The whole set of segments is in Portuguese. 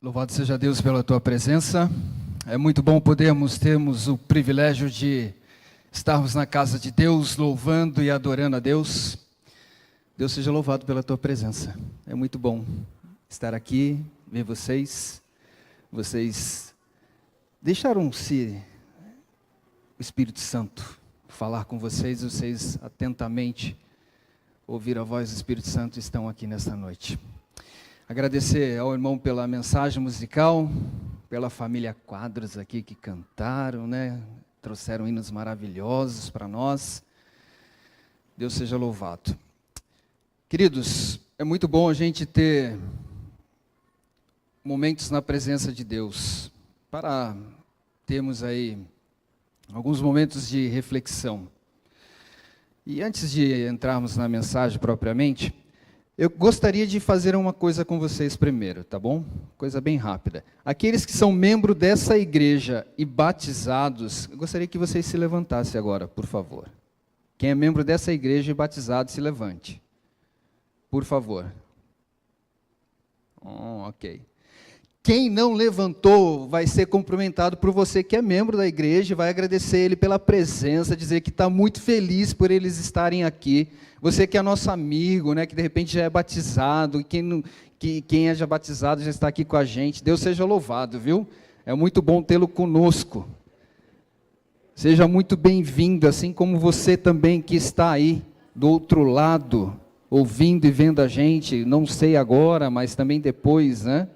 Louvado seja Deus pela tua presença. É muito bom termos o privilégio de estarmos na casa de Deus, louvando e adorando a Deus. Deus seja louvado pela tua presença. É muito bom estar aqui, ver vocês. Vocês deixaram-se o Espírito Santo falar com vocês. Vocês atentamente ouviram a voz do Espírito Santo e estão aqui nesta noite. Agradecer ao irmão pela mensagem musical, pela família Quadros aqui que cantaram, né? Trouxeram hinos maravilhosos para nós. Deus seja louvado. Queridos, é muito bom a gente ter momentos na presença de Deus, para termos aí alguns momentos de reflexão. E antes de entrarmos na mensagem propriamente, eu gostaria de fazer uma coisa com vocês primeiro, tá bom? Coisa bem rápida. Aqueles que são membros dessa igreja e batizados, eu gostaria que vocês se levantassem agora, por favor. Quem é membro dessa igreja e batizado, se levante. Por favor. Ok. Quem não levantou vai ser cumprimentado por você que é membro da igreja, vai agradecer ele pela presença, dizer que está muito feliz por eles estarem aqui. Você que é nosso amigo, né, que de repente já é batizado, quem é já batizado já está aqui com a gente. Deus seja louvado, viu? É muito bom tê-lo conosco. Seja muito bem-vindo, assim como você também que está aí do outro lado, ouvindo e vendo a gente, não sei agora, mas também depois, né?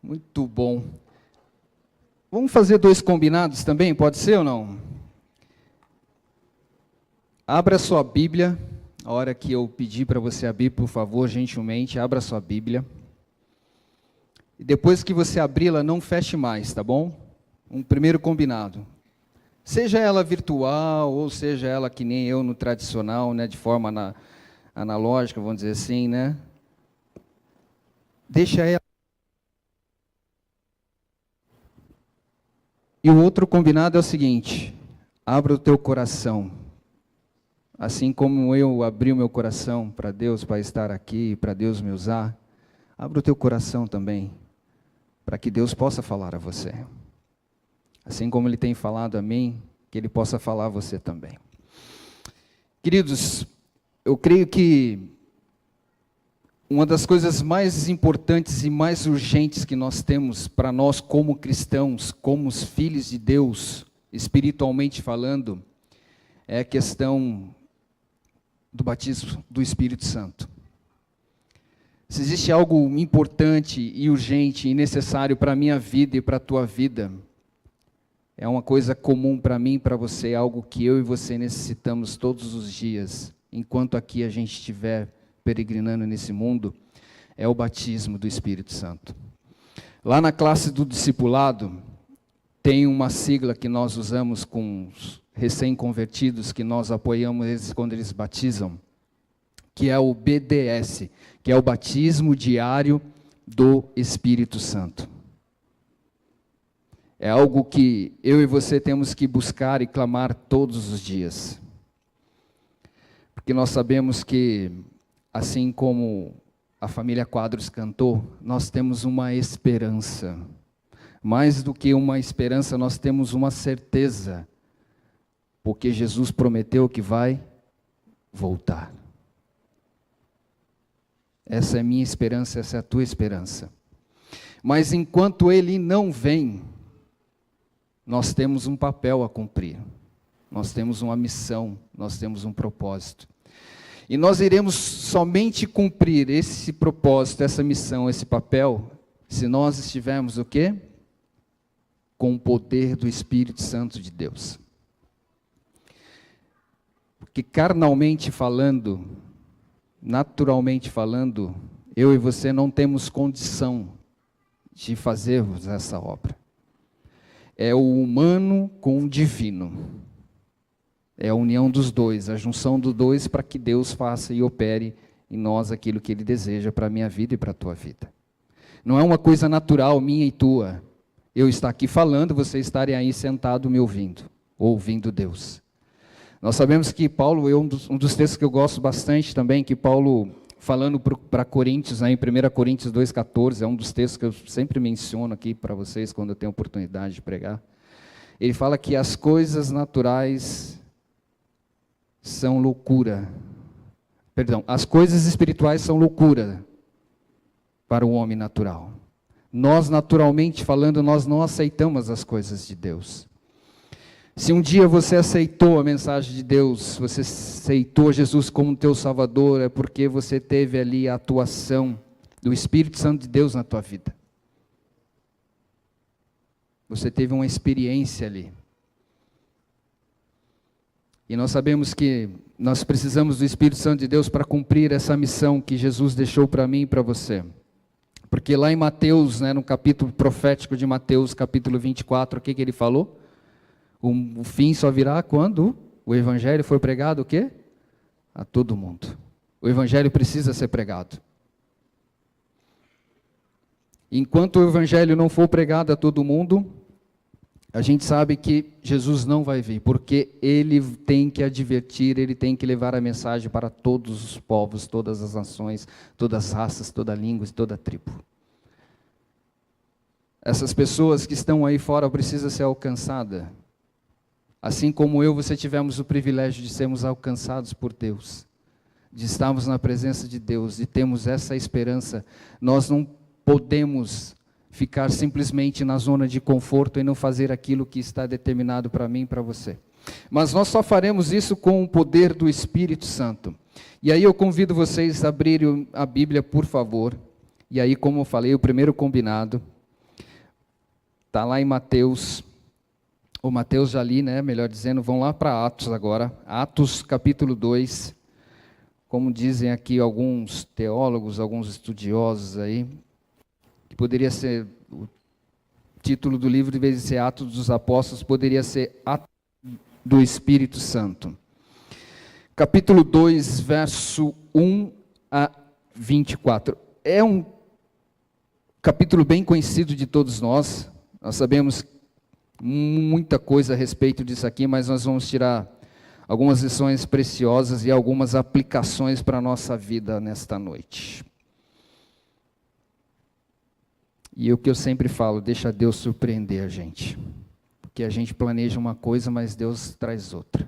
Muito bom. Vamos fazer dois combinados também, pode ser ou não? Abra sua Bíblia, a hora que eu pedir para você abrir, por favor, gentilmente, abra sua Bíblia. E depois que você abri-la, não feche mais, tá bom? Um primeiro combinado. Seja ela virtual, ou seja ela que nem eu no tradicional, né, de forma analógica, vamos dizer assim, né? Deixa ela. E o outro combinado é o seguinte: abra o teu coração. Assim como eu abri o meu coração para Deus, para estar aqui, para Deus me usar, abra o teu coração também, para que Deus possa falar a você. Assim como Ele tem falado a mim, que Ele possa falar a você também. Queridos, eu creio que uma das coisas mais importantes e mais urgentes que nós temos para nós como cristãos, como os filhos de Deus, espiritualmente falando, é a questão do batismo do Espírito Santo. Se existe algo importante e urgente e necessário para a minha vida e para a tua vida, é uma coisa comum para mim e para você, algo que eu e você necessitamos todos os dias, enquanto aqui a gente estiver peregrinando nesse mundo, é o batismo do Espírito Santo. Lá na classe do discipulado, tem uma sigla que nós usamos com os recém-convertidos, que nós apoiamos eles quando eles batizam, que é o BDS, que é o batismo diário do Espírito Santo. É algo que eu e você temos que buscar e clamar todos os dias. Porque nós sabemos que, assim como a família Quadros cantou, nós temos uma esperança. Mais do que uma esperança, nós temos uma certeza. Porque Jesus prometeu que vai voltar. Essa é a minha esperança, essa é a tua esperança. Mas enquanto Ele não vem, nós temos um papel a cumprir. Nós temos uma missão, nós temos um propósito. E nós iremos somente cumprir esse propósito, essa missão, esse papel, se nós estivermos o quê? Com o poder do Espírito Santo de Deus. Porque carnalmente falando, naturalmente falando, eu e você não temos condição de fazermos essa obra. É o humano com o divino. É a união dos dois, a junção dos dois para que Deus faça e opere em nós aquilo que Ele deseja para a minha vida e para a tua vida. Não é uma coisa natural minha e tua. Eu estar aqui falando, você estarem aí sentado me ouvindo, ouvindo Deus. Nós sabemos que Paulo, um dos textos que eu gosto bastante também, que Paulo, falando para Coríntios, em 1 Coríntios 2,14, é um dos textos que eu sempre menciono aqui para vocês, quando eu tenho oportunidade de pregar. Ele fala que as coisas naturais são loucura. Perdão, as coisas espirituais são loucura para o homem natural. Nós, naturalmente falando, nós não aceitamos as coisas de Deus. Se um dia você aceitou a mensagem de Deus, você aceitou Jesus como teu Salvador, é porque você teve ali a atuação do Espírito Santo de Deus na tua vida. Você teve uma experiência ali. E nós sabemos que nós precisamos do Espírito Santo de Deus para cumprir essa missão que Jesus deixou para mim e para você. Porque lá em Mateus, no capítulo profético de Mateus, capítulo 24, o que ele falou? O fim só virá quando o Evangelho for pregado o quê? A todo mundo. O Evangelho precisa ser pregado. Enquanto o Evangelho não for pregado a todo mundo, a gente sabe que Jesus não vai vir, porque Ele tem que advertir, Ele tem que levar a mensagem para todos os povos, todas as nações, todas as raças, toda língua e toda tribo. Essas pessoas que estão aí fora precisam ser alcançadas. Assim como você tivemos o privilégio de sermos alcançados por Deus, de estarmos na presença de Deus, e temos essa esperança. Nós não podemos ficar simplesmente na zona de conforto e não fazer aquilo que está determinado para mim e para você. Mas nós só faremos isso com o poder do Espírito Santo. E aí eu convido vocês a abrirem a Bíblia, por favor. E aí, como eu falei, o primeiro combinado está lá em Mateus. O Mateus já li, melhor dizendo, vão lá para Atos agora. Atos capítulo 2. Como dizem aqui alguns teólogos, alguns estudiosos aí, que poderia ser, o título do livro, em vez de ser Atos dos Apóstolos, poderia ser Atos do Espírito Santo. Capítulo 2, verso 1 a 24. É um capítulo bem conhecido de todos nós. Nós sabemos muita coisa a respeito disso aqui, mas nós vamos tirar algumas lições preciosas e algumas aplicações para a nossa vida nesta noite. E o que eu sempre falo, deixa Deus surpreender a gente. Porque a gente planeja uma coisa, mas Deus traz outra.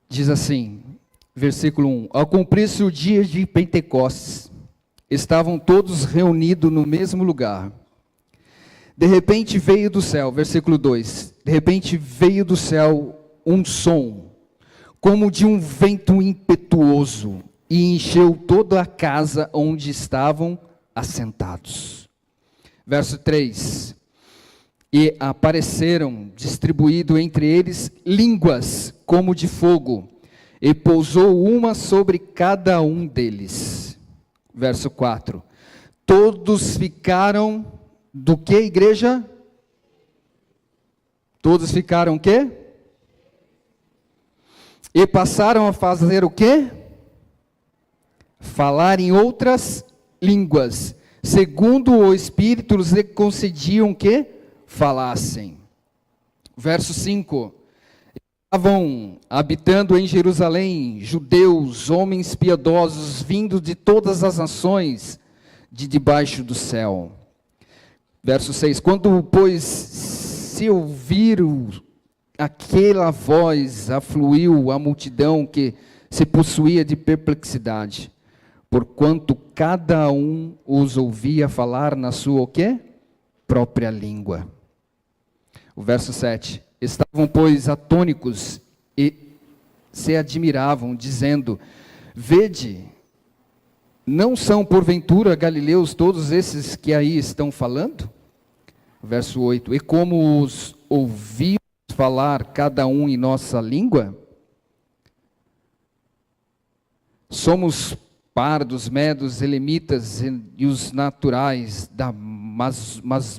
Diz assim, versículo 1. Ao cumprir-se o dia de Pentecostes, estavam todos reunidos no mesmo lugar. De repente veio do céu, versículo 2, de repente veio do céu um som, como de um vento impetuoso, e encheu toda a casa onde estavam assentados. Verso 3, e apareceram, distribuído entre eles, línguas como de fogo, e pousou uma sobre cada um deles. Verso 4, todos ficaram... Do que, igreja? Todos ficaram o quê? E passaram a fazer o quê? Falar em outras línguas, segundo o Espírito lhes concediam que falassem. Verso 5. Estavam habitando em Jerusalém judeus, homens piedosos, vindos de todas as nações de debaixo do céu. Verso 6, quando, pois, se ouviram aquela voz, afluiu a multidão que se possuía de perplexidade, porquanto cada um os ouvia falar na sua o quê? Própria língua. O verso 7, estavam, pois, atônicos e se admiravam, dizendo, vede, não são porventura galileus todos esses que aí estão falando? Verso 8, e como os ouvimos falar cada um em nossa língua? Somos pardos, medos, elemitas e os naturais da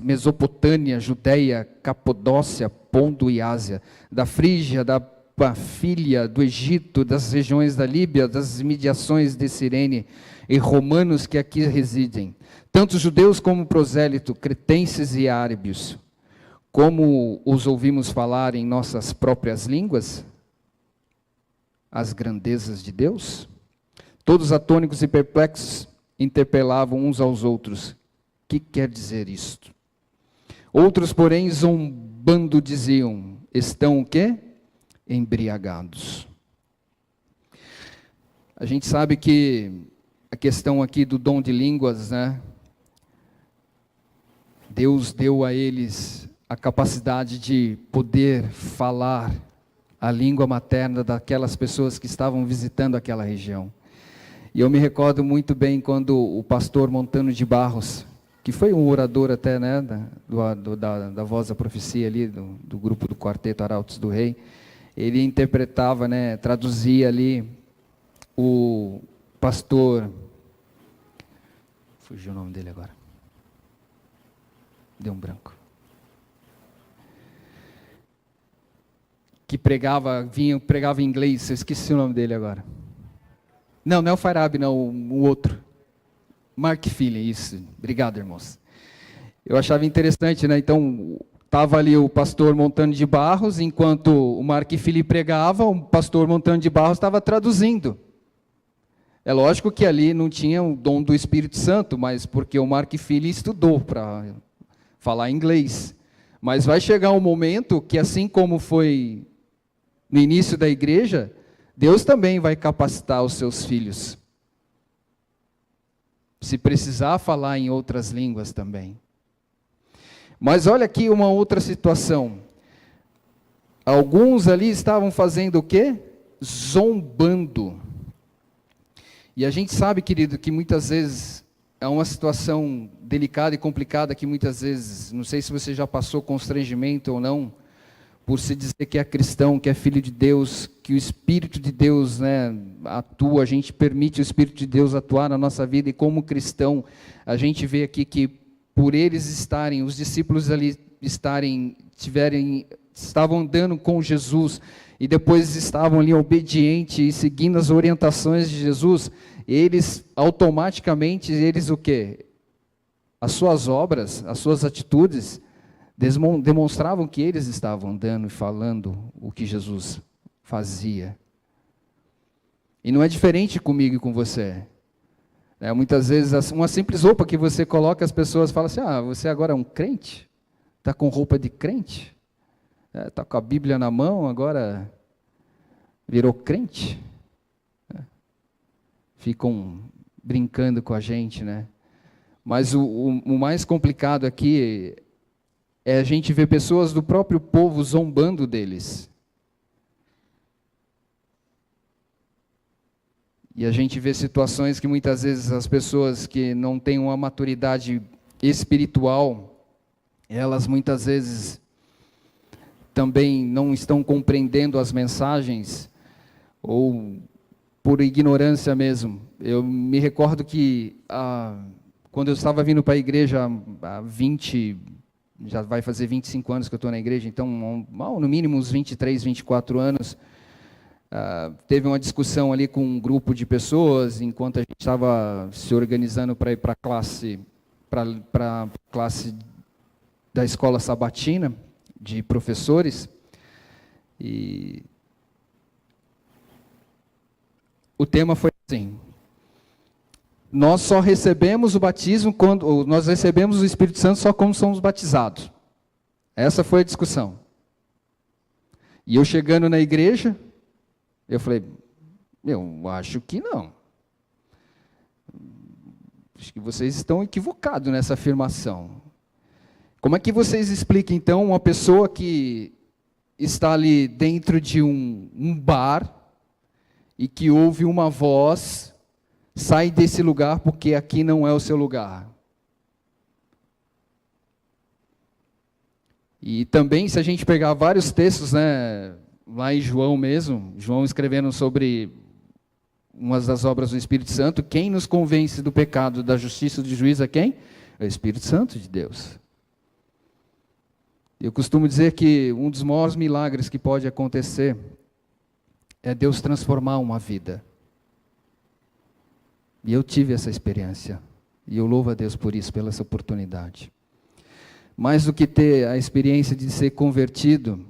Mesopotâmia, Judeia, Capadócia, Ponto e Ásia, da Frígia, da Pafília, do Egito, das regiões da Líbia, das imediações de Cirene, e romanos que aqui residem, tanto judeus como prosélitos, cretenses e árabes, como os ouvimos falar em nossas próprias línguas, as grandezas de Deus? Todos atônicos e perplexos interpelavam uns aos outros: o que quer dizer isto? Outros, porém, zombando diziam: estão o quê? Embriagados. A gente sabe que a questão aqui do dom de línguas, né? Deus deu a eles a capacidade de poder falar a língua materna daquelas pessoas que estavam visitando aquela região. E eu me recordo muito bem quando o pastor Montano de Barros, que foi um orador até, né, da Voz da Profecia ali, do grupo do Quarteto Arautos do Rei, ele interpretava, né, traduzia ali o pastor, fugiu o nome dele agora, deu um branco, que pregava em inglês, eu esqueci o nome dele agora. Não é o Farabi, não, o outro. Mark Philly, isso. Obrigado, irmãos. Eu achava interessante, né? Então, estava ali o pastor Montano de Barros, enquanto o Mark Philly pregava, o pastor Montano de Barros estava traduzindo. É lógico que ali não tinha o dom do Espírito Santo, mas porque o Mark Philly estudou para falar inglês. Mas vai chegar um momento que, assim como foi no início da igreja, Deus também vai capacitar os seus filhos. Se precisar falar em outras línguas também. Mas olha aqui uma outra situação. Alguns ali estavam fazendo o quê? Zombando. E a gente sabe, querido, que muitas vezes é uma situação delicada e complicada que muitas vezes, não sei se você já passou constrangimento ou não, por se dizer que é cristão, que é filho de Deus, que o Espírito de Deus, né, atua, a gente permite o Espírito de Deus atuar na nossa vida, e como cristão, a gente vê aqui que por eles estarem, os discípulos ali estavam andando com Jesus, e depois estavam ali obedientes e seguindo as orientações de Jesus, eles automaticamente, o quê? As suas obras, as suas atitudes, demonstravam que eles estavam andando e falando o que Jesus fazia. E não é diferente comigo e com você. Muitas vezes, uma simples roupa que você coloca, as pessoas falam assim: você agora é um crente? Está com roupa de crente? Está com a Bíblia na mão, agora virou crente? Ficam brincando com a gente, né? Mas o mais complicado aqui é a gente ver pessoas do próprio povo zombando deles. E a gente vê situações que muitas vezes as pessoas que não têm uma maturidade espiritual, elas muitas vezes também não estão compreendendo as mensagens, ou por ignorância mesmo. Eu me recordo que quando eu estava vindo para a igreja há 20, já vai fazer 25 anos que eu estou na igreja, então no mínimo uns 23, 24 anos, teve uma discussão ali com um grupo de pessoas, enquanto a gente estava se organizando para ir para a classe da escola sabatina, de professores, e o tema foi assim: nós só recebemos o batismo nós recebemos o Espírito Santo só quando somos batizados. Essa foi a discussão. E eu chegando na igreja, eu falei: eu acho que não. Acho que vocês estão equivocados nessa afirmação. Como é que vocês explicam, então, uma pessoa que está ali dentro de um bar e que ouve uma voz: sai desse lugar porque aqui não é o seu lugar? E também, se a gente pegar vários textos, né, lá em João mesmo, João escrevendo sobre umas das obras do Espírito Santo, quem nos convence do pecado, da justiça e do juízo é quem? É o Espírito Santo de Deus. Eu costumo dizer que um dos maiores milagres que pode acontecer é Deus transformar uma vida. E eu tive essa experiência. E eu louvo a Deus por isso, pela essa oportunidade. Mais do que ter a experiência de ser convertido,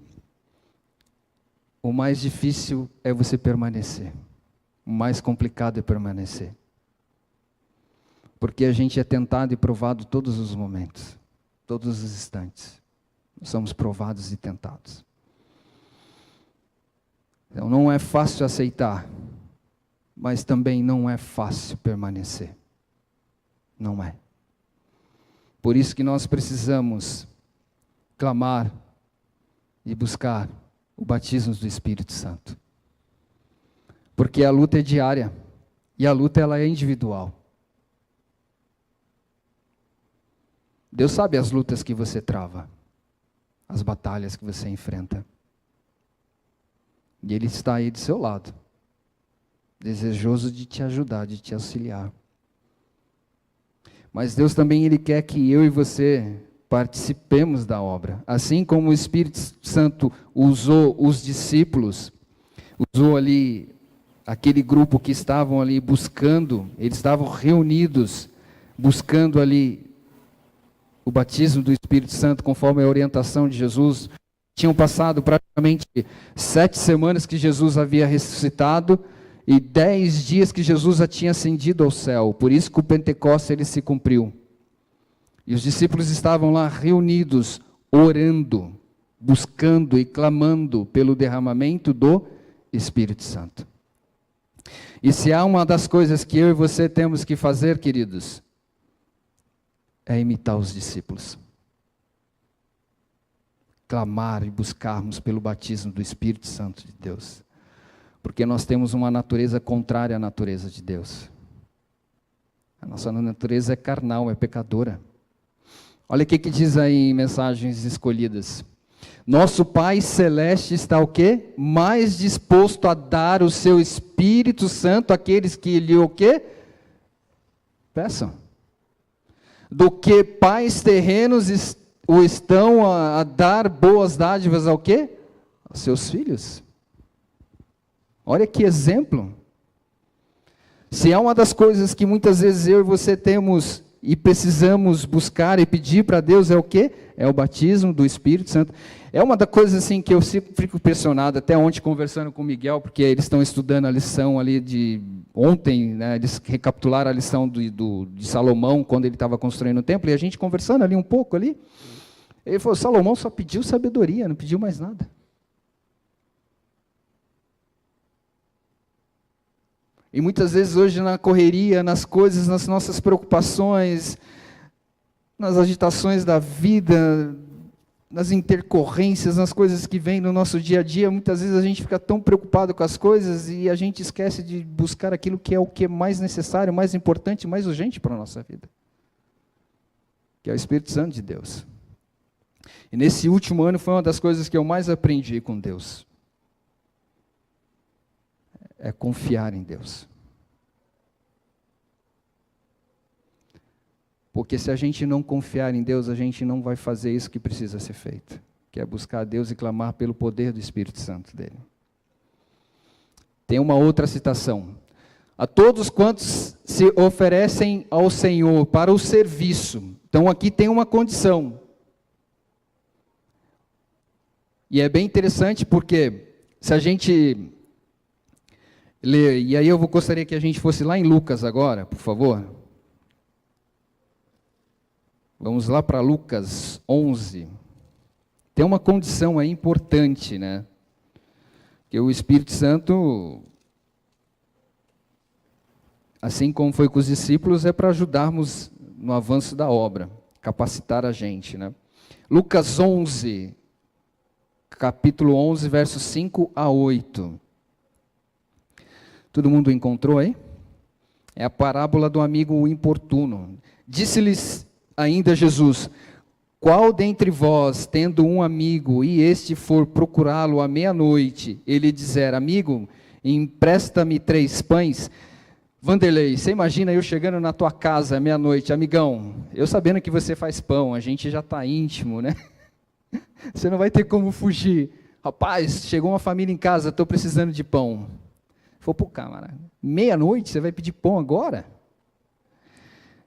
o mais difícil é você permanecer. O mais complicado é permanecer. Porque a gente é tentado e provado todos os momentos, todos os instantes. Somos provados e tentados. Então não é fácil aceitar, mas também não é fácil permanecer. Não é. Por isso que nós precisamos clamar e buscar o batismo do Espírito Santo. Porque a luta é diária, e a luta ela é individual. Deus sabe as lutas que você trava, as batalhas que você enfrenta. E Ele está aí do seu lado, desejoso de te ajudar, de te auxiliar. Mas Deus também Ele quer que eu e você participemos da obra. Assim como o Espírito Santo usou os discípulos, usou ali aquele grupo que estavam ali buscando, eles estavam reunidos, buscando ali o batismo do Espírito Santo, conforme a orientação de Jesus. Tinham passado praticamente 7 semanas que Jesus havia ressuscitado, e 10 dias que Jesus já tinha ascendido ao céu. Por isso que o Pentecostes ele se cumpriu. E os discípulos estavam lá reunidos, orando, buscando e clamando pelo derramamento do Espírito Santo. E se há uma das coisas que eu e você temos que fazer, queridos, é imitar os discípulos. Clamar e buscarmos pelo batismo do Espírito Santo de Deus. Porque nós temos uma natureza contrária à natureza de Deus. A nossa natureza é carnal, é pecadora. Olha o que diz aí em Mensagens Escolhidas. Nosso Pai Celeste está o quê? Mais disposto a dar o seu Espírito Santo àqueles que lhe o quê? Peçam. Do que pais terrenos o estão a dar boas dádivas ao quê? Aos seus filhos. Olha que exemplo. Se é uma das coisas que muitas vezes eu e você temos e precisamos buscar e pedir para Deus, é o quê? É o batismo do Espírito Santo. É uma das coisas assim que eu fico impressionado, até ontem conversando com o Miguel, porque eles estão estudando a lição ali de ontem, né, eles recapitularam a lição de Salomão, quando ele estava construindo o templo, e a gente conversando ali um pouco ali, ele falou, Salomão só pediu sabedoria, não pediu mais nada. E muitas vezes hoje na correria, nas coisas, nas nossas preocupações, nas agitações da vida, nas intercorrências, nas coisas que vêm no nosso dia a dia, muitas vezes a gente fica tão preocupado com as coisas e a gente esquece de buscar aquilo que é o que é mais necessário, mais importante, mais urgente para a nossa vida. Que é o Espírito Santo de Deus. E nesse último ano foi uma das coisas que eu mais aprendi com Deus. É confiar em Deus. Porque se a gente não confiar em Deus, a gente não vai fazer isso que precisa ser feito, que é buscar a Deus e clamar pelo poder do Espírito Santo dele. Tem uma outra citação. A todos quantos se oferecem ao Senhor para o serviço. Então aqui tem uma condição. E é bem interessante porque se a gente ler, e aí eu gostaria que a gente fosse lá em Lucas agora, por favor. Vamos lá para Lucas 11. Tem uma condição aí importante, né? Que o Espírito Santo, assim como foi com os discípulos, é para ajudarmos no avanço da obra, capacitar a gente, né? Lucas 11, capítulo 11, versos 5 a 8. Todo mundo encontrou aí? É a parábola do amigo importuno. Disse-lhes ainda Jesus, qual dentre vós, tendo um amigo, e este for procurá-lo à meia-noite, ele dizer, amigo, empresta-me 3 pães. Vanderlei, você imagina eu chegando na tua casa à meia-noite, amigão, eu sabendo que você faz pão, a gente já está íntimo, né? Você não vai ter como fugir. Rapaz, chegou uma família em casa, estou precisando de pão. Falei, pô, camarada, meia-noite você vai pedir pão agora?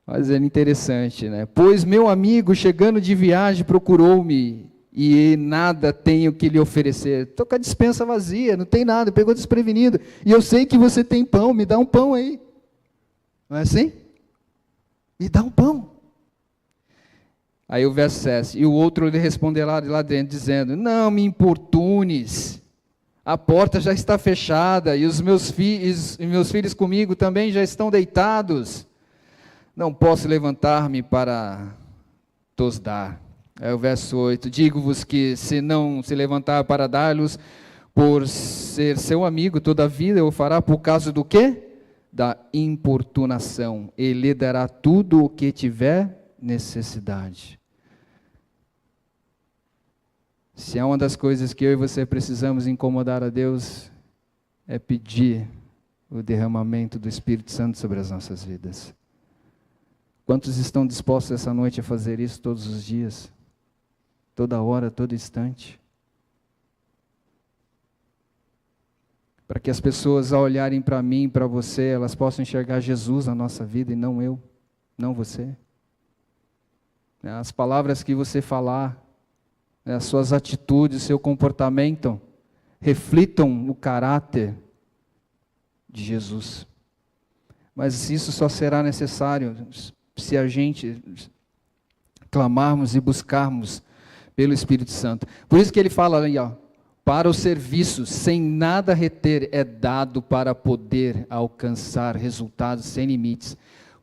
Mas é interessante, né? Pois meu amigo, chegando de viagem, procurou-me, e nada tenho que lhe oferecer. Estou com a despensa vazia, não tem nada, pegou desprevenido. E eu sei que você tem pão, me dá um pão aí. Não é assim? Me dá um pão. Aí o verso 7, e o outro lhe responderá lá dentro, dizendo, não me importunes, a porta já está fechada, e os meus filhos comigo também já estão deitados, não posso levantar-me para tos dar. Aí o verso 8, digo-vos que se não se levantar para dar-lhes, por ser seu amigo toda a vida, o fará por causa do quê? Da importunação, ele lhe dará tudo o que tiver necessidade. Se é uma das coisas que eu e você precisamos incomodar a Deus, é pedir o derramamento do Espírito Santo sobre as nossas vidas. Quantos estão dispostos essa noite a fazer isso todos os dias? Toda hora, todo instante? Para que as pessoas, ao olharem para mim e para você, elas possam enxergar Jesus na nossa vida e não eu, não você. As palavras que você falar, as suas atitudes, seu comportamento, reflitam o caráter de Jesus. Mas isso só será necessário se a gente clamarmos e buscarmos pelo Espírito Santo. Por isso que ele fala aí, ó, para o serviço, sem nada reter, é dado para poder alcançar resultados sem limites.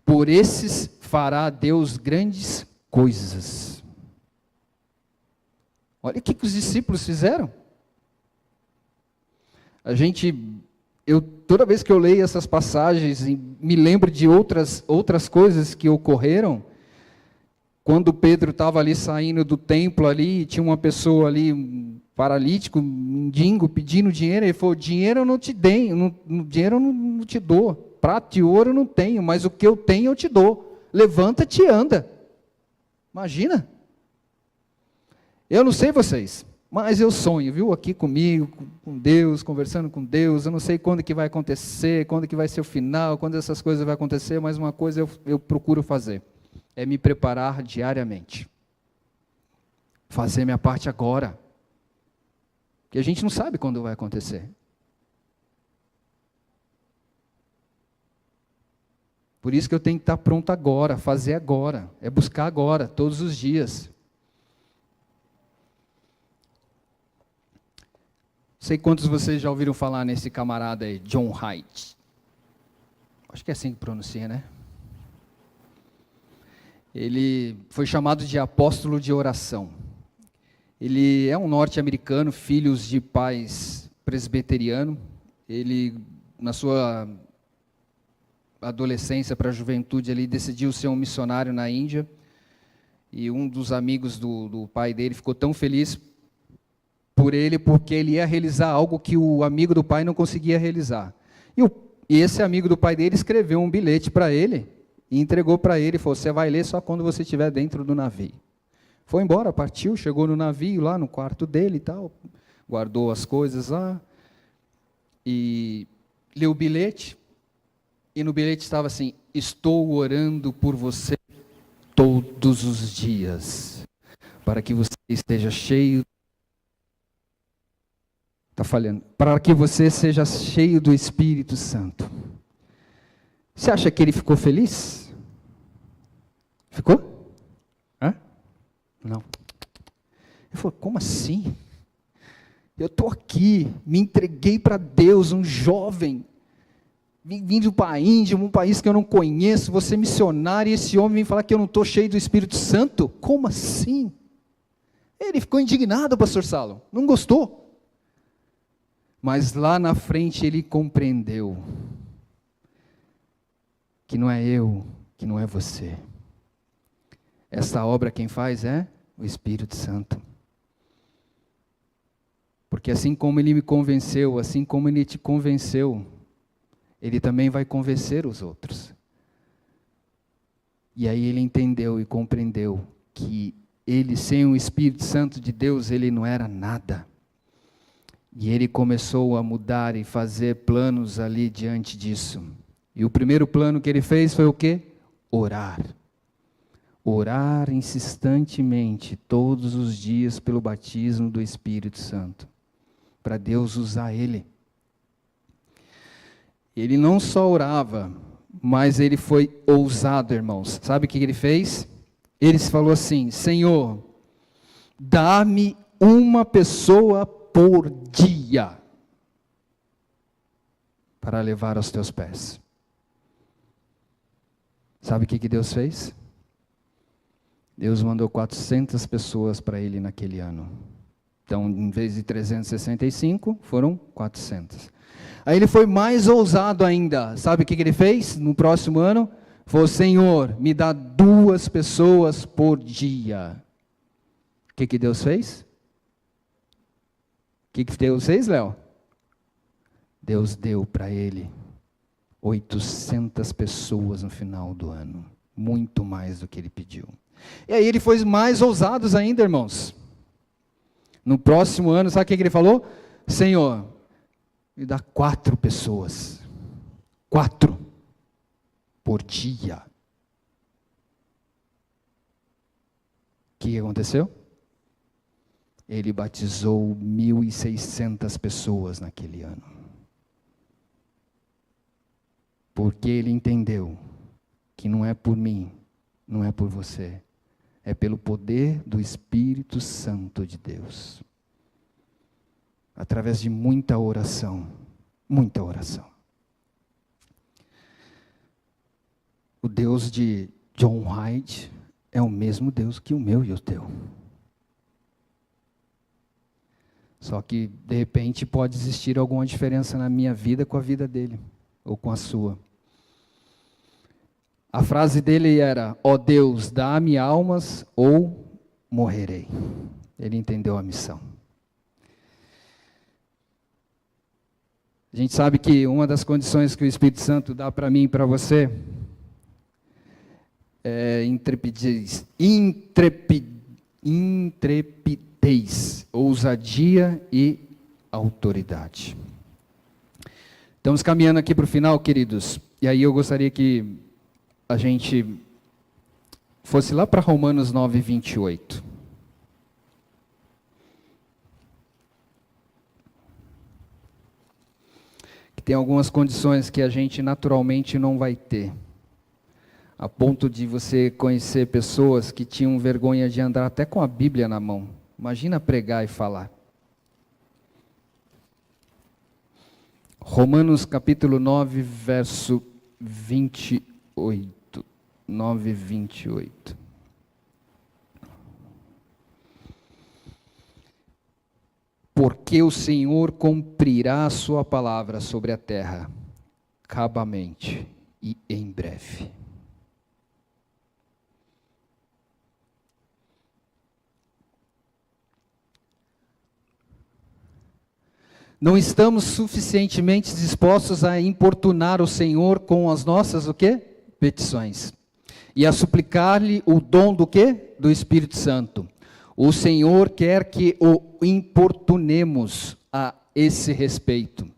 Por esses fará Deus grandes coisas. Olha o que os discípulos fizeram. Toda vez que eu leio essas passagens, me lembro de outras coisas que ocorreram. Quando Pedro estava ali saindo do templo ali, tinha uma pessoa ali, um paralítico, um mendigo, pedindo dinheiro, ele falou, dinheiro eu não te dei, dinheiro eu não te dou, prata e ouro eu não tenho, mas o que eu tenho eu te dou, levanta-te e anda. Imagina. Eu não sei vocês, mas eu sonho, viu, aqui comigo, com Deus, conversando com Deus, eu não sei quando que vai acontecer, quando que vai ser o final, quando essas coisas vão acontecer, mas uma coisa eu procuro fazer, é me preparar diariamente. Fazer minha parte agora. Porque a gente não sabe quando vai acontecer. Por isso que eu tenho que estar pronto agora, fazer agora, é buscar agora, todos os dias. Não sei quantos de vocês já ouviram falar nesse camarada aí, John Haidt. Acho que é assim que pronuncia, né? Ele foi chamado de apóstolo de oração. Ele é um norte-americano, filho de pais presbiterianos. Ele, na sua adolescência para a juventude, ele decidiu ser um missionário na Índia. E um dos amigos do pai dele ficou tão feliz por ele, porque ele ia realizar algo que o amigo do pai não conseguia realizar. E esse amigo do pai dele escreveu um bilhete para ele, e entregou para ele, e falou, você vai ler só quando você estiver dentro do navio. Foi embora, partiu, chegou no navio, lá no quarto dele e tal, guardou as coisas lá, e leu o bilhete, e no bilhete estava assim, estou orando por você todos os dias, para que você esteja cheio, está falhando, para que você seja cheio do Espírito Santo. Você acha que ele ficou feliz? Ficou? Hã? Não. Ele falou, como assim? Eu estou aqui, me entreguei para Deus, um jovem, vindo para a Índia, um país que eu não conheço, vou ser missionário, e esse homem vem falar que eu não estou cheio do Espírito Santo? Como assim? Ele ficou indignado, pastor Salo, não gostou. Mas lá na frente ele compreendeu que não é eu, que não é você. Essa obra quem faz é o Espírito Santo. Porque assim como ele me convenceu, assim como ele te convenceu, ele também vai convencer os outros. E aí ele entendeu e compreendeu que ele sem o Espírito Santo de Deus, ele não era nada. E ele começou a mudar e fazer planos ali diante disso. E o primeiro plano que ele fez foi o quê? Orar. Orar insistentemente, todos os dias, pelo batismo do Espírito Santo. Para Deus usar ele. Ele não só orava, mas ele foi ousado, irmãos. Sabe o que ele fez? Ele falou assim: Senhor, dá-me uma pessoa por dia para levar aos teus pés. Sabe o que Deus fez? Deus mandou 400 pessoas para ele naquele ano. Então, em vez de 365, foram 400. Aí ele foi mais ousado ainda. Sabe o que ele fez? No próximo ano, falou: Senhor, me dá 2 pessoas por dia. O que Deus fez? O que Deus fez, Léo? Deus deu para ele 800 pessoas no final do ano. Muito mais do que ele pediu. E aí ele foi mais ousado ainda, irmãos. No próximo ano, sabe o que ele falou? Senhor, me dá 4 pessoas. 4 por dia. O que aconteceu? Ele batizou 1.600 pessoas naquele ano. Porque ele entendeu que não é por mim, não é por você, é pelo poder do Espírito Santo de Deus. Através de muita oração, muita oração. O Deus de John Hyde é o mesmo Deus que o meu e o teu. Só que, de repente, pode existir alguma diferença na minha vida com a vida dele, ou com a sua. A frase dele era: ó Deus, dá-me almas ou morrerei. Ele entendeu a missão. A gente sabe que uma das condições que o Espírito Santo dá para mim e para você é intrepidez, ousadia e autoridade. Estamos caminhando aqui para o final, queridos, e aí eu gostaria que a gente fosse lá para Romanos 9, 28. Que tem algumas condições que a gente naturalmente não vai ter. A ponto de você conhecer pessoas que tinham vergonha de andar até com a Bíblia na mão. Imagina pregar e falar. Romanos capítulo 9, verso 28. 9, 28. Porque o Senhor cumprirá a sua palavra sobre a terra, cabamente e em breve. Não estamos suficientemente dispostos a importunar o Senhor com as nossas, o quê? Petições. E a suplicar-lhe o dom do quê? Do Espírito Santo. O Senhor quer que o importunemos a esse respeito.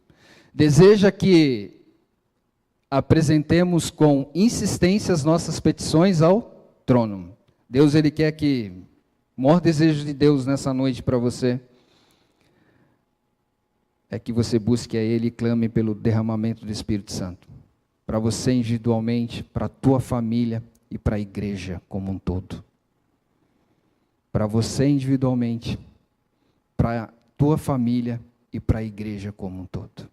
Deseja que apresentemos com insistência as nossas petições ao trono. Deus, Ele quer que, o maior desejo de Deus nessa noite para você, é que você busque a Ele e clame pelo derramamento do Espírito Santo. Para você individualmente, para a tua família e para a igreja como um todo. Para você individualmente, para a tua família e para a igreja como um todo.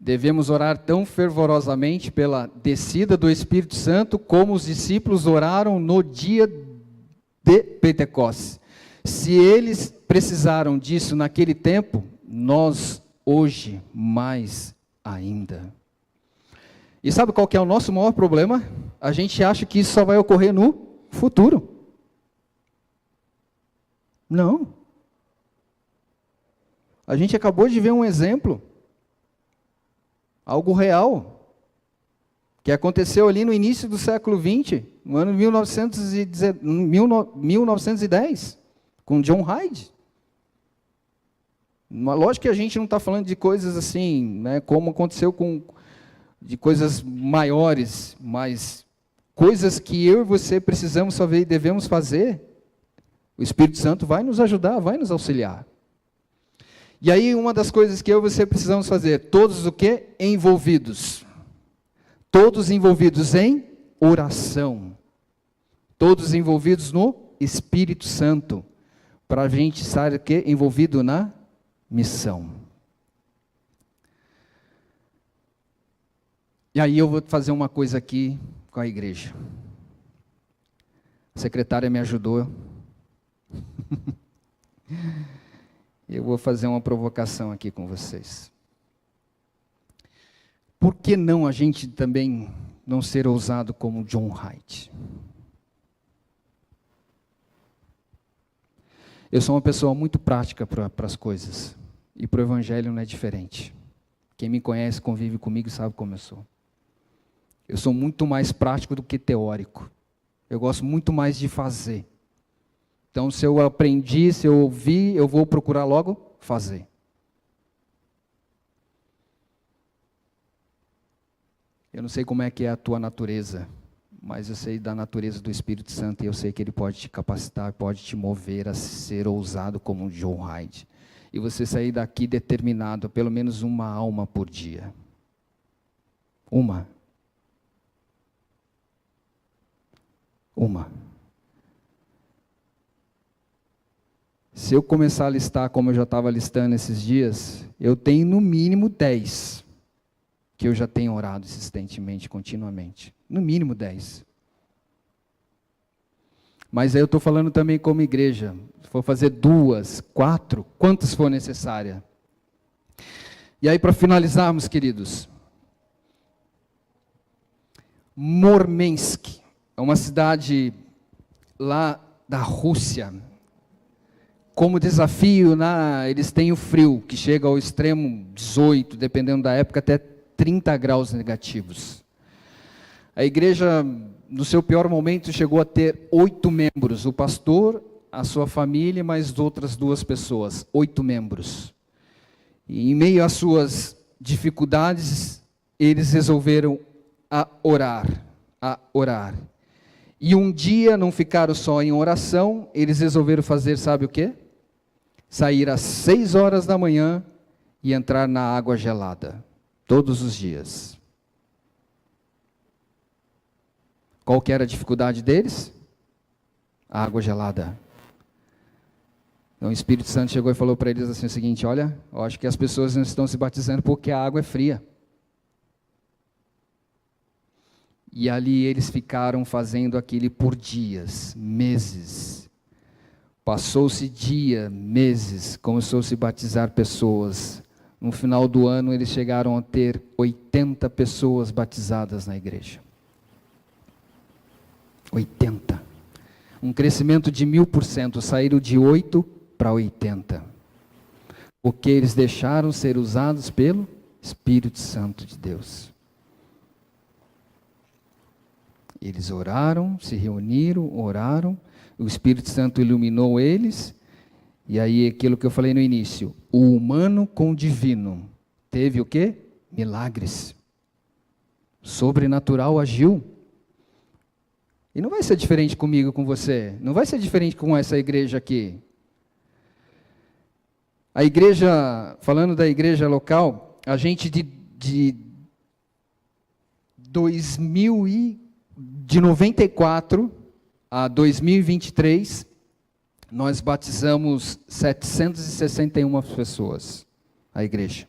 Devemos orar tão fervorosamente pela descida do Espírito Santo como os discípulos oraram no dia de Pentecostes. Se eles precisaram disso naquele tempo, nós hoje mais ainda. E sabe qual que é o nosso maior problema? A gente acha que isso só vai ocorrer no futuro. Não. A gente acabou de ver um exemplo. Algo real. que aconteceu ali no início do século XX, no ano 1910, com John Hyde. Lógico que a gente não está falando de coisas assim, né, como aconteceu de coisas maiores, mas coisas que eu e você precisamos saber e devemos fazer, o Espírito Santo vai nos ajudar, vai nos auxiliar. E aí uma das coisas que eu e você precisamos fazer, todos o quê? Envolvidos. Todos envolvidos em oração. Todos envolvidos no Espírito Santo. Para a gente estar o quê? Envolvido na missão. E aí eu vou fazer uma coisa aqui com a igreja. A secretária me ajudou. Eu vou fazer uma provocação aqui com vocês. Por que não a gente também não ser ousado como John Hyde? Eu sou uma pessoa muito prática para as coisas. E para o Evangelho não é diferente. Quem me conhece, convive comigo, sabe como eu sou. Eu sou muito mais prático do que teórico. Eu gosto muito mais de fazer. Então, se eu aprendi, se eu ouvi, eu vou procurar logo fazer. Eu não sei como é que é a tua natureza, mas eu sei da natureza do Espírito Santo e eu sei que ele pode te capacitar, pode te mover a ser ousado como um John Hyde. E você sair daqui determinado, pelo menos uma alma por dia. Uma. Se eu começar a listar como eu já estava listando esses dias, eu tenho no mínimo 10 que eu já tenho orado insistentemente, continuamente. No mínimo 10. Mas aí eu estou falando também como igreja. Se for fazer 2, 4, quantas for necessária. E aí para finalizarmos, queridos. Murmansk é uma cidade lá da Rússia. Como desafio, eles têm o frio, que chega ao extremo 18, dependendo da época, até 30 graus negativos. A igreja, no seu pior momento, chegou a ter 8 membros. O pastor, a sua família, mais outras 2 pessoas. 8 membros. E em meio às suas dificuldades, eles resolveram orar. E um dia não ficaram só em oração, eles resolveram fazer, sabe o quê? Sair às 6 horas da manhã e entrar na água gelada, todos os dias. Qual que era a dificuldade deles? A água gelada. Então o Espírito Santo chegou e falou para eles assim o seguinte: olha, eu acho que as pessoas não estão se batizando porque a água é fria. E ali eles ficaram fazendo aquilo por dias, meses. Passou-se dia, meses, começou a se batizar pessoas. No final do ano eles chegaram a ter 80 pessoas batizadas na igreja. 80. Um crescimento de 1000%, saíram de 8 para 80. Porque eles deixaram ser usados pelo Espírito Santo de Deus. Eles oraram, se reuniram, oraram, o Espírito Santo iluminou eles, e aí aquilo que eu falei no início, o humano com o divino, teve o quê? Milagres. Sobrenatural agiu. E não vai ser diferente comigo, com você, não vai ser diferente com essa igreja aqui. A igreja, falando da igreja local, a gente de 94 a 2023, nós batizamos 761 pessoas, a igreja.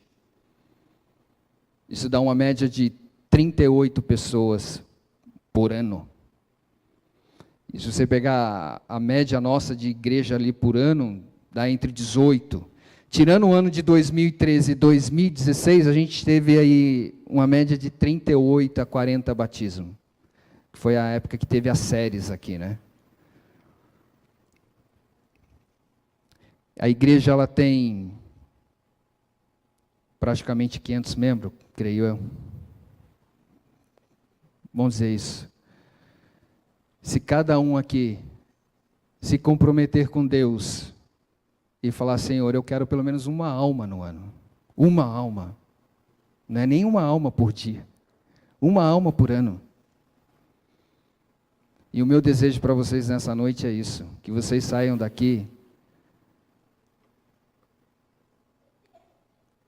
Isso dá uma média de 38 pessoas por ano. E se você pegar a média nossa de igreja ali por ano, dá entre 18. Tirando o ano de 2013 e 2016, a gente teve aí uma média de 38 a 40 batismos. Foi a época que teve as séries aqui, né? A igreja, ela tem praticamente 500 membros, creio eu. Vamos dizer isso. Se cada um aqui se comprometer com Deus e falar, Senhor, eu quero pelo menos uma alma no ano. Uma alma. Não é nem uma alma por dia. Uma alma por ano. E o meu desejo para vocês nessa noite é isso. Que vocês saiam daqui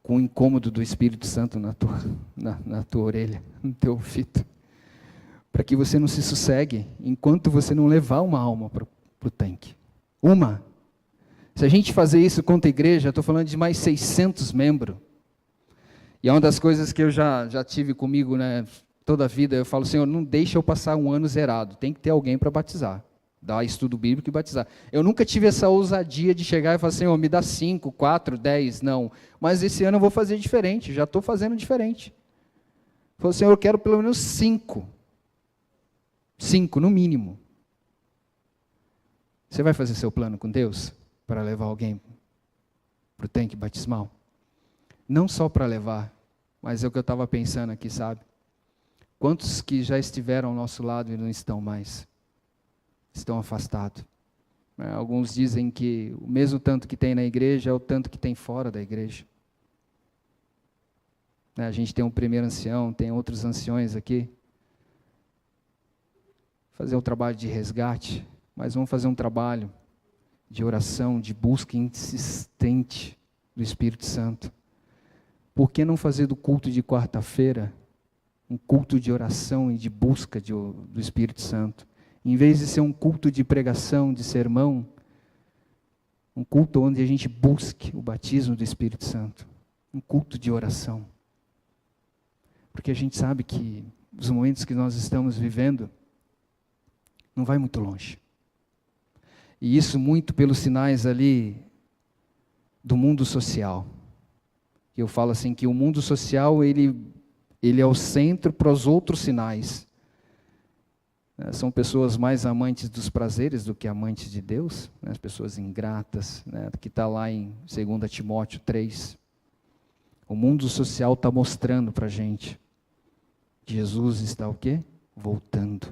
com o incômodo do Espírito Santo na tua orelha, no teu ouvido. Para que você não se sossegue enquanto você não levar uma alma para o tanque. Uma. Se a gente fazer isso contra a igreja, estou falando de mais 600 membros. E é uma das coisas que eu já tive comigo, né, toda a vida. Eu falo, Senhor, não deixa eu passar um ano zerado. Tem que ter alguém para batizar. Dar estudo bíblico e batizar. Eu nunca tive essa ousadia de chegar e falar, Senhor, me dá 5, 4, 10, não. Mas esse ano eu vou fazer diferente, já estou fazendo diferente. Eu falo, Senhor, eu quero pelo menos 5. 5, no mínimo. Você vai fazer seu plano com Deus para levar alguém para o tanque batismal? Não só para levar, mas é o que eu estava pensando aqui, sabe? Quantos que já estiveram ao nosso lado e não estão mais? Estão afastados. Alguns dizem que o mesmo tanto que tem na igreja é o tanto que tem fora da igreja. A gente tem um primeiro ancião, tem outros anciões aqui. Fazer um trabalho de resgate, mas vamos fazer um trabalho de oração, de busca insistente do Espírito Santo. Por que não fazer do culto de quarta-feira um culto de oração e de busca do Espírito Santo? Em vez de ser um culto de pregação, de sermão, um culto onde a gente busque o batismo do Espírito Santo. Um culto de oração. Porque a gente sabe que os momentos que nós estamos vivendo não vai muito longe. E isso muito pelos sinais ali do mundo social. Eu falo assim que o mundo social ele é o centro para os outros sinais. São pessoas mais amantes dos prazeres do que amantes de Deus, né? As pessoas ingratas, né? Que está lá em 2 Timóteo 3. O mundo social está mostrando para a gente que Jesus está o quê? Voltando.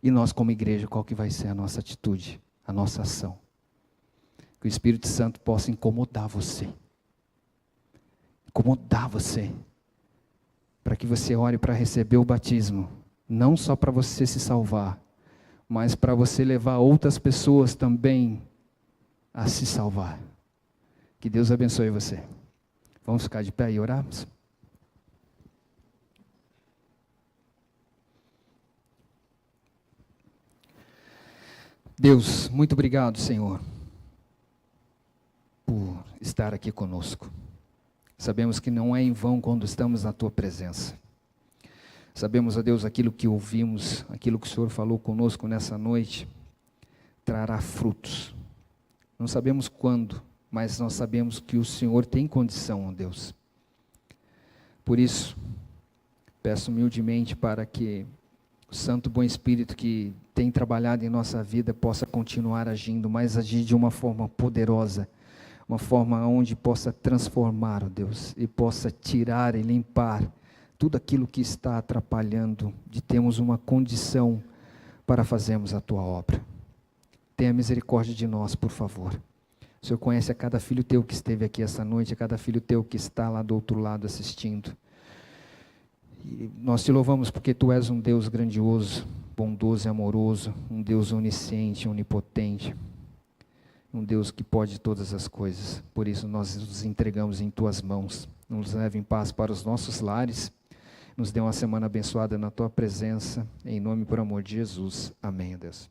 E nós como igreja, qual que vai ser a nossa atitude, a nossa ação? Que o Espírito Santo possa incomodar você. Incomodar você. Para que você ore para receber o batismo. Não só para você se salvar, mas para você levar outras pessoas também a se salvar. Que Deus abençoe você. Vamos ficar de pé e orarmos? Deus, muito obrigado, Senhor, por estar aqui conosco. Sabemos que não é em vão quando estamos na Tua presença. Sabemos, ó Deus, aquilo que ouvimos, aquilo que o Senhor falou conosco nessa noite, trará frutos. Não sabemos quando, mas nós sabemos que o Senhor tem condição, ó Deus. Por isso, peço humildemente para que o Santo Bom Espírito que tem trabalhado em nossa vida possa continuar agindo, mas agir de uma forma poderosa, uma forma onde possa transformar, ó Deus, e possa tirar e limpar tudo aquilo que está atrapalhando de termos uma condição para fazermos a Tua obra. Tenha misericórdia de nós, por favor. O Senhor conhece a cada filho Teu que esteve aqui essa noite, a cada filho Teu que está lá do outro lado assistindo. E nós Te louvamos porque Tu és um Deus grandioso, bondoso e amoroso, um Deus onisciente, onipotente, um Deus que pode todas as coisas. Por isso nós nos entregamos em Tuas mãos. Nos leve em paz para os nossos lares. Nos dê uma semana abençoada na Tua presença. Em nome e por amor de Jesus. Amém, Deus.